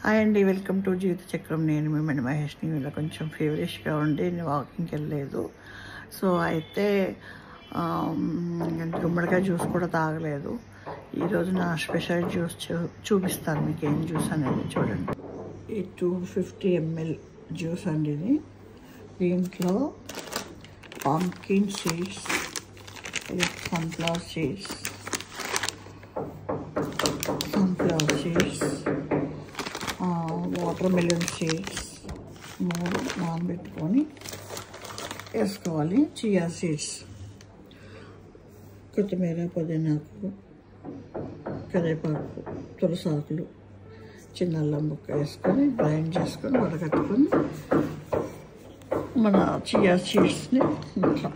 Hi అండి, welcome to జీవిత చక్రం. నేను మిమ్మల్ని మహేష్ని. ఇలా కొంచెం ఫీవరిష్గా ఉండి నేను వాకింగ్కి వెళ్ళలేదు. సో అయితే గుమ్మడికాయ జ్యూస్ కూడా తాగలేదు. ఈరోజు నా స్పెషల్ జ్యూస్ చూపిస్తాను మీకు. ఏం జ్యూస్ అనేది చూడండి. ఈ 250 ml జ్యూస్ అండి ఇది. దీంట్లో pumpkin seeds, sunflower seeds, water melon seeds 3 నానబెట్టుకొని వేసుకోవాలి. చియా సీడ్స్, కొత్తిమీర, పుదీనాకు, కరివేపాకు, తులసాకులు, చిన్న అల్లం ముక్క వేసుకొని గ్రైండ్ చేసుకొని వడగట్టుకొని మన చియా సీడ్స్ని ఇట్లా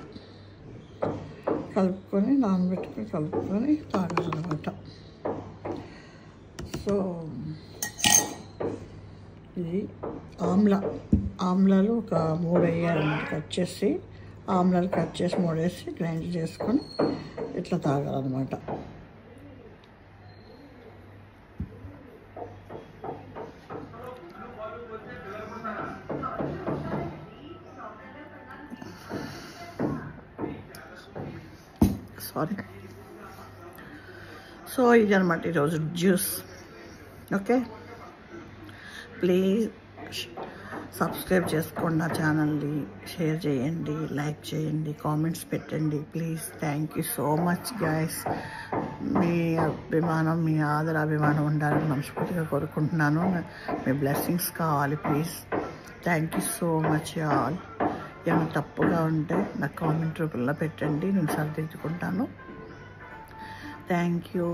కలుపుకొని కలుపుకొని తాగాలన్నమాట. సో ఇది ఆమ్లాలు ఒక 3 వేయాలన్నమాట. ఆమ్లాలు కట్ చేసి 3 వేసి గ్రైండ్ చేసుకొని ఇట్లా తాగాలన్నమాట. సో ఇది అనమాట ఈరోజు జ్యూస్. ఓకే, ప్లీజ్ సబ్స్క్రైబ్ చేసుకోండి నా ఛానల్ని, షేర్ చేయండి, లైక్ చేయండి, కామెంట్స్ పెట్టండి please. Thank you so much guys. మీ అభిమానం, మీ అభిమానం ఉండాలని మనస్ఫూర్తిగా కోరుకుంటున్నాను. మీ బ్లెస్సింగ్స్ కావాలి please. Thank you so much all. ఏమైనా తప్పుగా ఉంటే నాకు కామెంట్ రూపంలో పెట్టండి, నేను సరిదిద్దుకుంటాను. Thank you.